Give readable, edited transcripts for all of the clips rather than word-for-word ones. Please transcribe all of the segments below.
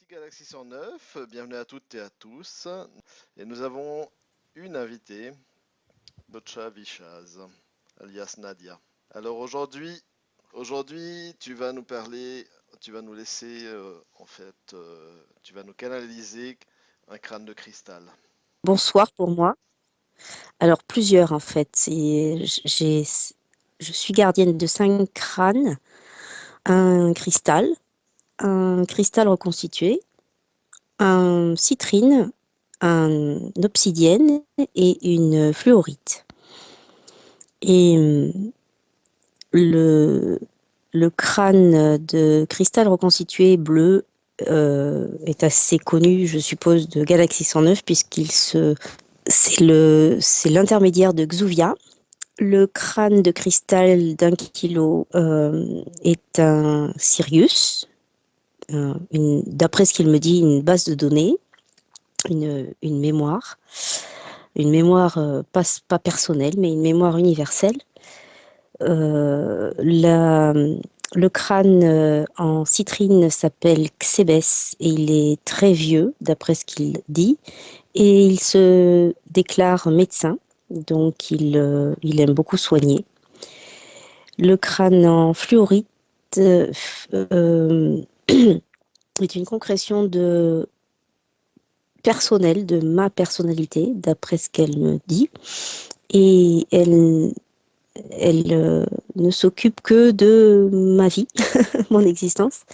Galaxy 109, bienvenue à toutes et à tous. Et nous avons une invitée, Bocha Vichaz, alias Nadia. Alors aujourd'hui, tu vas nous parler, tu vas nous laisser, tu vas nous canaliser un crâne de cristal. Bonsoir pour moi. Alors plusieurs en fait. Je suis gardienne de 5 crânes, un cristal reconstitué, un citrine, un obsidienne et une fluorite. Et le, le crâne de cristal reconstitué bleu est assez connu, je suppose, de Galaxy 109 c'est l'intermédiaire de Xuvia. Le crâne de cristal d'1 kilo est un Sirius, d'après ce qu'il me dit, une base de données, une mémoire, pas personnelle, mais une mémoire universelle. Euh, la- le crâne en citrine s'appelle Xébès et il est très vieux, d'après ce qu'il dit, et il se déclare médecin, donc il aime beaucoup soigner. Le crâne en fluorite euh, est une concrétion personnelle de ma personnalité, d'après ce qu'elle me dit, et elle ne s'occupe que de ma vie, mon existence.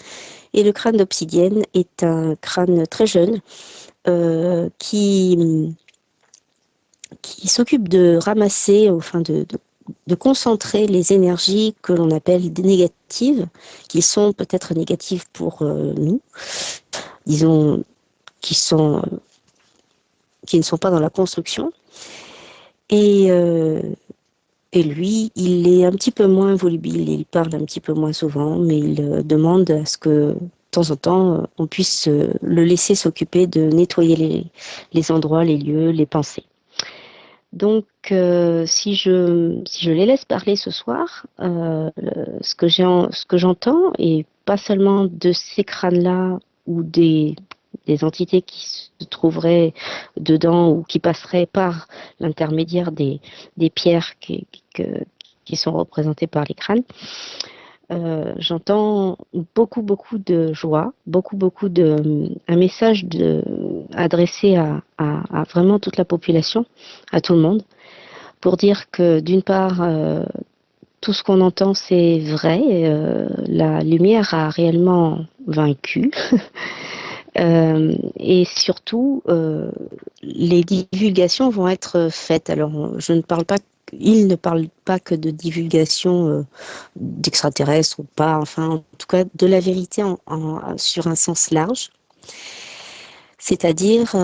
Et le crâne d'obsidienne est un crâne très jeune euh, qui, qui s'occupe de ramasser, enfin de concentrer les énergies que l'on appelle négatives, qui sont peut-être négatives pour nous, disons, qui sont, qui ne sont pas dans la construction. Et, euh, et lui, il est un petit peu moins volubile, il parle un petit peu moins souvent, mais il demande à ce que, de temps en temps, on puisse le laisser s'occuper de nettoyer les endroits, les lieux, les pensées. Donc, si je les laisse parler ce soir, ce que j'entends, et pas seulement de ces crânes-là ou des entités qui se trouveraient dedans ou qui passeraient par l'intermédiaire des pierres qui sont représentées par les crânes, j'entends beaucoup de joie, un message adressé à vraiment toute la population, à tout le monde, pour dire que d'une part, tout ce qu'on entend, c'est vrai, la lumière a réellement vaincu, et surtout, les divulgations vont être faites. Alors, il ne parle pas que de divulgation d'extraterrestres ou pas, enfin, en tout cas, de la vérité sur un sens large, c'est-à-dire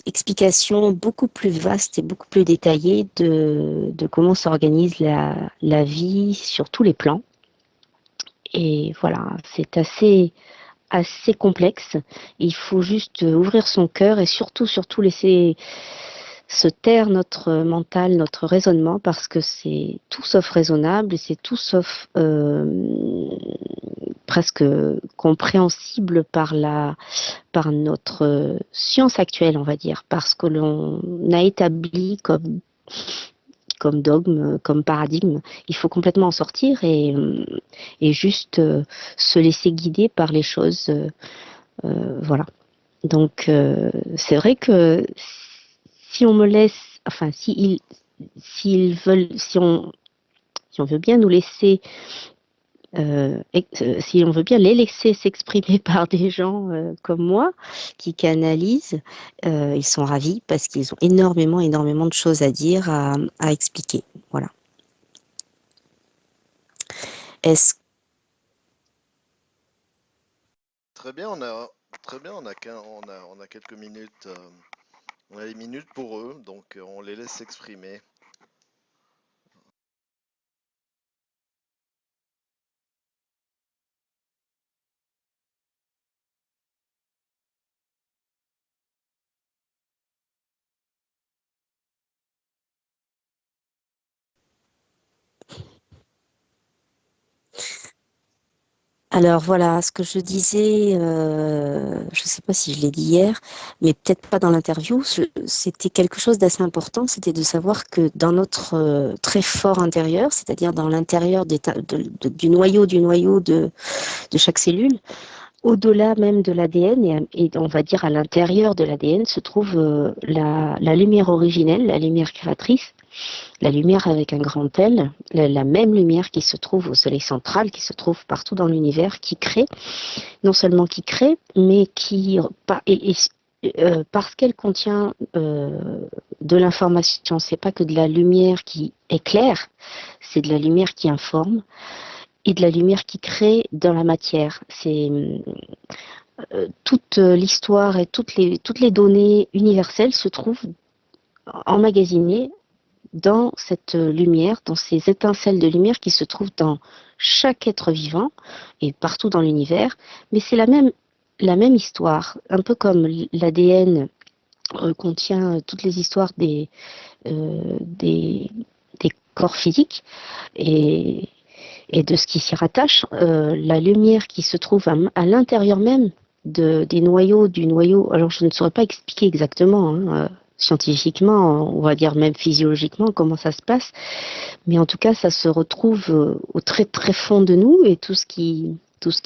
explication beaucoup plus vaste et beaucoup plus détaillée de comment s'organise la vie sur tous les plans. Et voilà, c'est assez complexe. Il faut juste ouvrir son cœur et surtout laisser se taire notre mental, notre raisonnement, parce que c'est tout sauf raisonnable et c'est tout sauf presque compréhensible par notre science actuelle, on va dire, parce que l'on a établi comme dogme, comme paradigme. Il faut complètement en sortir et juste se laisser guider par les choses. Voilà. Donc, c'est vrai que si on me laisse, enfin, s'ils veulent, si on veut bien nous laisser si on veut bien les laisser s'exprimer par des gens comme moi qui canalisent, ils sont ravis parce qu'ils ont énormément de choses à dire, à expliquer. Voilà. Est-ce Très bien, très bien, on a quelques minutes, on a des minutes pour eux, donc on les laisse s'exprimer. Alors voilà, ce que je disais, je ne sais pas si je l'ai dit hier, mais peut-être pas dans l'interview, c'était quelque chose d'assez important, c'était de savoir que dans notre très fort intérieur, c'est-à-dire dans l'intérieur du noyau de chaque cellule, au-delà même de l'ADN, et on va dire à l'intérieur de l'ADN, se trouve la lumière originelle, la lumière créatrice, la lumière avec un grand L, la même lumière qui se trouve au soleil central, qui se trouve partout dans l'univers, qui crée, non seulement qui crée, mais qui, parce qu'elle contient de l'information, c'est pas que de la lumière qui éclaire, c'est de la lumière qui informe et de la lumière qui crée dans la matière. C'est toute l'histoire et toutes les données universelles se trouvent emmagasinées dans cette lumière, dans ces étincelles de lumière qui se trouvent dans chaque être vivant et partout dans l'univers. Mais c'est la même histoire, un peu comme l'ADN contient toutes les histoires des corps physiques et, et de ce qui s'y rattache. La lumière qui se trouve à l'intérieur même des noyaux, du noyau, alors je ne saurais pas expliquer exactement, hein, scientifiquement, on va dire même physiologiquement comment ça se passe, mais en tout cas ça se retrouve au très très fond de nous et tout ce qui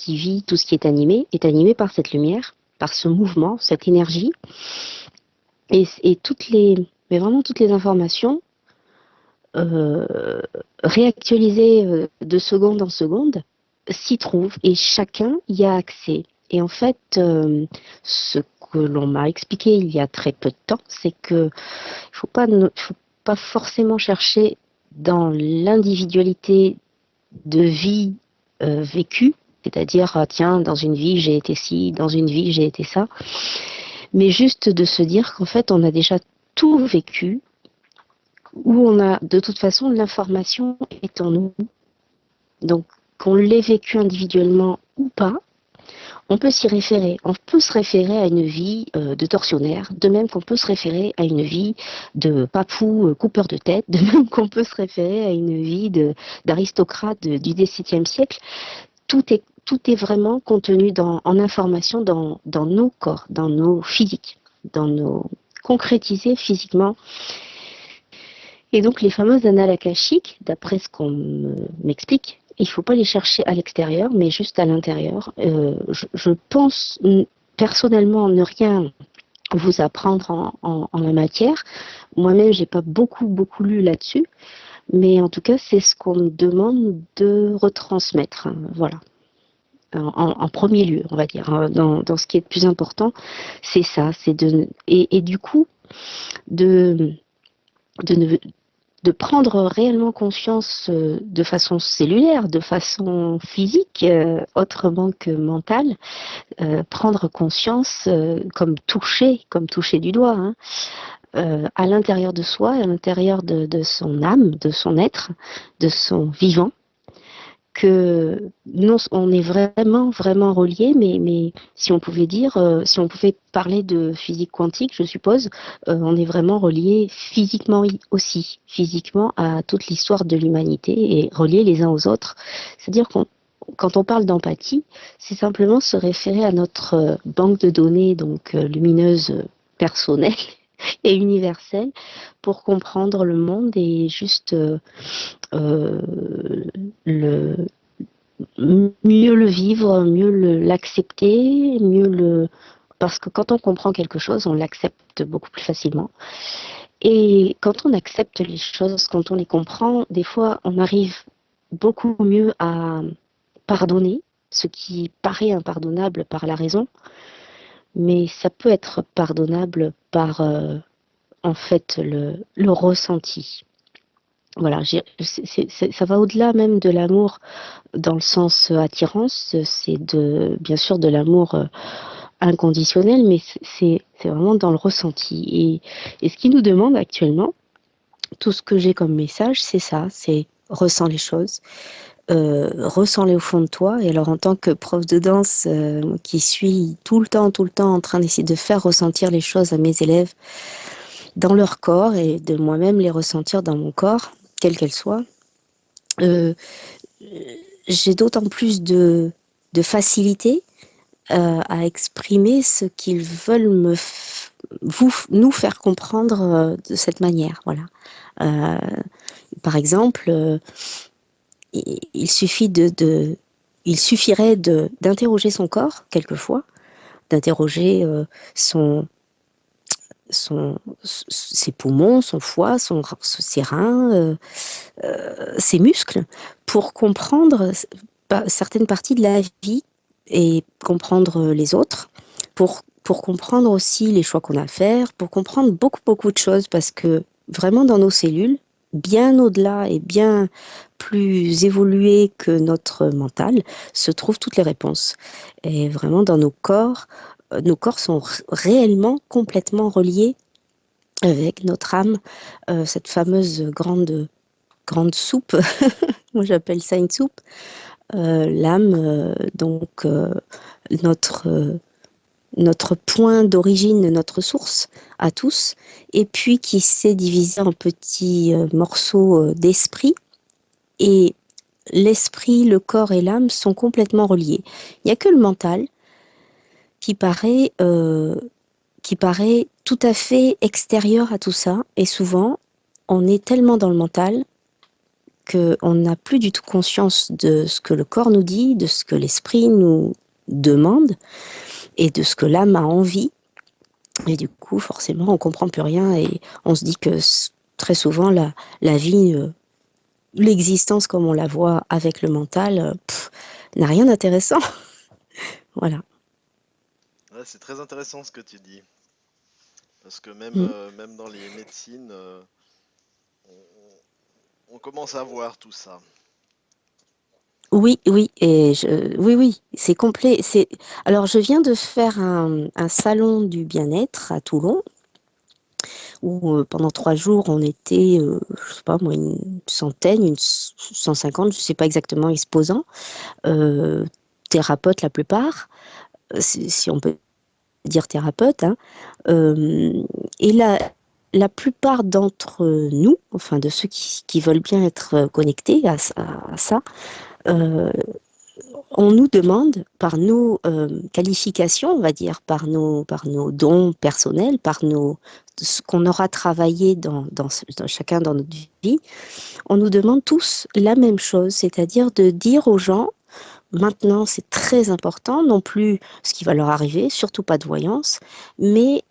vit, tout ce qui est animé par cette lumière, par ce mouvement, cette énergie et mais vraiment toutes les informations réactualisées de seconde en seconde s'y trouvent et chacun y a accès. Et en fait, ce que l'on m'a expliqué il y a très peu de temps, c'est que faut pas forcément chercher dans l'individualité de vie vécue, c'est-à-dire, tiens, dans une vie j'ai été ci, dans une vie j'ai été ça, mais juste de se dire qu'en fait on a déjà tout vécu, où on a de toute façon l'information est en nous. Donc qu'on l'ait vécu individuellement ou pas, on peut s'y référer. On peut se référer à une vie de tortionnaire, de même qu'on peut se référer à une vie de papou coupeur de tête, de même qu'on peut se référer à une vie d'aristocrate du XVIIe siècle. Tout est vraiment contenu en information dans nos corps, dans nos physiques, concrétisé physiquement. Et donc les fameuses annales akashiques, d'après ce qu'on m'explique, il ne faut pas les chercher à l'extérieur, mais juste à l'intérieur. Je pense personnellement ne rien vous apprendre en la matière. Moi-même, j'ai pas beaucoup lu là-dessus, mais en tout cas, c'est ce qu'on me demande de retransmettre. Voilà. En premier lieu, on va dire, dans ce qui est le plus important, c'est ça, c'est et du coup de prendre réellement conscience de façon cellulaire, de façon physique, autrement que mentale, prendre conscience comme toucher du doigt, hein, à l'intérieur de soi, à l'intérieur de son âme, de son être, de son vivant, que non, on est vraiment reliés, mais si on pouvait dire, si on pouvait parler de physique quantique, je suppose, on est vraiment reliés physiquement aussi, physiquement à toute l'histoire de l'humanité et reliés les uns aux autres. C'est-à-dire quand on parle d'empathie, c'est simplement se référer à notre banque de données, donc lumineuse, personnelle et universelle, pour comprendre le monde et juste le, mieux le vivre, mieux l'accepter, parce que quand on comprend quelque chose, on l'accepte beaucoup plus facilement. Et quand on accepte les choses, quand on les comprend, des fois, on arrive beaucoup mieux à pardonner, ce qui paraît impardonnable par la raison, mais ça peut être pardonnable par, en fait, le ressenti. Voilà, ça va au-delà même de l'amour dans le sens attirance, c'est bien sûr de l'amour inconditionnel, mais c'est vraiment dans le ressenti. Et ce qui nous demande actuellement, tout ce que j'ai comme message, c'est ça, c'est ressens les choses, ressens-les au fond de toi. Et alors en tant que prof de danse qui suis tout le temps en train d'essayer de faire ressentir les choses à mes élèves dans leur corps et de moi-même les ressentir dans mon corps, quelle qu'elle soit, j'ai d'autant plus de facilité à exprimer ce qu'ils veulent nous faire comprendre de cette manière. Voilà. Par exemple, il suffirait d'interroger son corps quelquefois, d'interroger ses poumons, son foie, ses reins, ses muscles, pour comprendre certaines parties de la vie et comprendre les autres, pour comprendre aussi les choix qu'on a à faire, pour comprendre beaucoup, beaucoup de choses, parce que vraiment dans nos cellules, bien au-delà et bien plus évolué que notre mental, se trouvent toutes les réponses. Et vraiment dans nos corps sont réellement complètement reliés avec notre âme, cette fameuse grande soupe, moi j'appelle ça une soupe, l'âme, donc notre point d'origine, notre source à tous, et puis qui s'est divisé en petits morceaux d'esprit, et l'esprit, le corps et l'âme sont complètement reliés. Il n'y a que le mental qui paraît tout à fait extérieur à tout ça, et souvent, on est tellement dans le mental qu'on n'a plus du tout conscience de ce que le corps nous dit, de ce que l'esprit nous demande, et de ce que l'âme a envie. Et du coup, forcément, on comprend plus rien, et on se dit que très souvent, la vie, l'existence comme on la voit avec le mental, n'a rien d'intéressant. Voilà. Ouais, c'est très intéressant ce que tu dis. Parce que même, Mm. même dans les médecines, on commence à voir tout ça. Oui, oui, oui, c'est complet. Alors, je viens de faire un salon du bien-être à Toulon, où pendant 3 jours, on était, je sais pas moi, une centaine, 150, je sais pas exactement, exposants, euh, thérapeutes la plupart, si on peut dire thérapeutes, hein. Euh, et la plupart d'entre nous, enfin de ceux qui veulent bien être connectés à ça, euh, on nous demande par nos qualifications, on va dire, par nos dons personnels, ce qu'on aura travaillé dans chacun dans notre vie, on nous demande tous la même chose, c'est-à-dire de dire aux gens, maintenant c'est très important, non plus ce qui va leur arriver, surtout pas de voyance, mais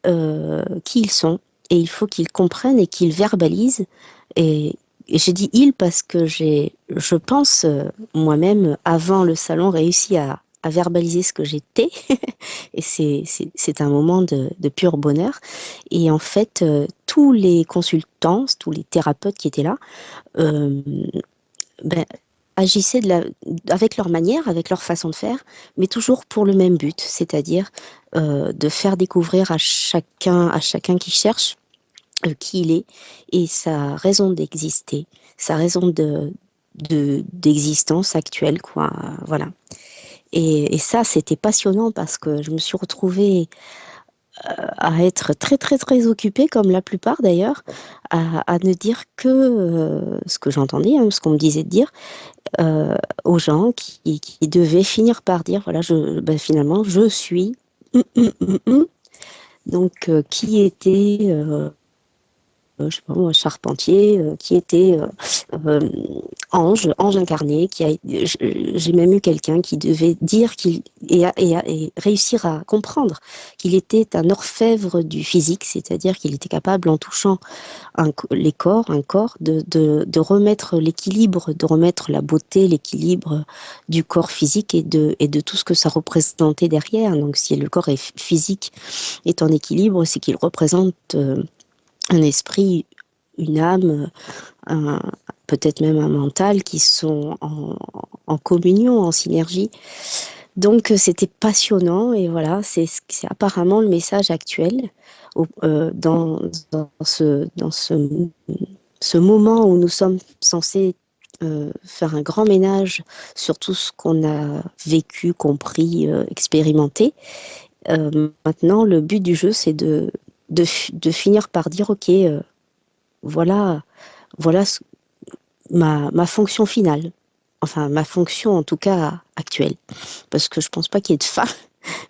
qui ils sont. Et il faut qu'ils comprennent et qu'ils verbalisent. Et j'ai dit ils parce que je pense, moi-même, avant le salon, réussi à verbaliser ce que j'étais. Et c'est un moment de pur bonheur. Et en fait, tous les consultants, tous les thérapeutes qui étaient là, euh, ben, agissaient avec leur manière, avec leur façon de faire, mais toujours pour le même but, c'est-à-dire de faire découvrir à chacun qui cherche qui il est et sa raison d'exister, sa raison d'existence actuelle, quoi. Voilà. Et ça, c'était passionnant parce que je me suis retrouvée à être très, très, très occupée, comme la plupart d'ailleurs, à ne dire que ce que j'entendais, hein, ce qu'on me disait de dire, aux gens qui devaient finir par dire, voilà, ben, finalement, je suis... Donc, qui était je sais pas moi, Charpentier, qui était euh, ange incarné, j'ai même eu quelqu'un qui devait dire et réussir à comprendre qu'il était un orfèvre du physique, c'est-à-dire qu'il était capable, en touchant un corps, de remettre l'équilibre, de remettre la beauté, l'équilibre du corps physique et de tout ce que ça représentait derrière. Donc, si le corps est physique est en équilibre, c'est qu'il représente un esprit, une âme, un- peut-être même un mental qui sont en communion, en synergie. Donc c'était passionnant et voilà, c'est apparemment le message actuel ce moment où nous sommes censés faire un grand ménage sur tout ce qu'on a vécu, compris, expérimenté. Maintenant, le but du jeu, c'est de finir par dire, OK, voilà, voilà ma fonction finale. enfin ma fonction en tout cas actuelle, parce que je pense pas qu'il y ait de fin,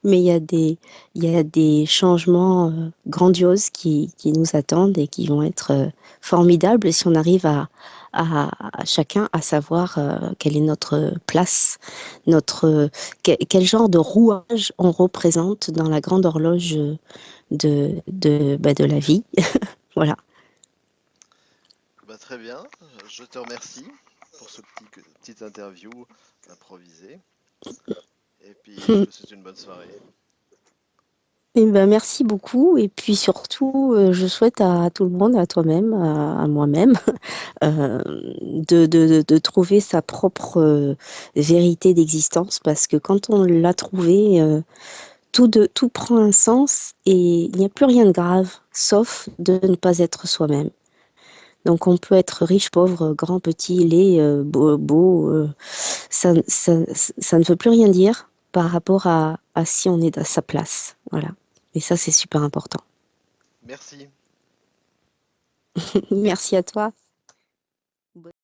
mais il y a des changements grandioses qui nous attendent et qui vont être formidables si on arrive à chacun à savoir quelle est notre place, quel genre de rouage on représente dans la grande horloge de la vie. Voilà. Bah, très bien, je te remercie pour ce petit interview improvisé. Et puis, je te souhaite une bonne soirée. Eh ben, merci beaucoup. Et puis surtout, je souhaite à tout le monde, à toi-même, à moi-même, euh, de trouver sa propre vérité d'existence parce que quand on l'a trouvée, tout prend un sens et il n'y a plus rien de grave, sauf de ne pas être soi-même. Donc on peut être riche, pauvre, grand, petit, laid, beau, ça ne veut plus rien dire par rapport à si on est à sa place. Voilà. Et ça, c'est super important. Merci. Merci à toi.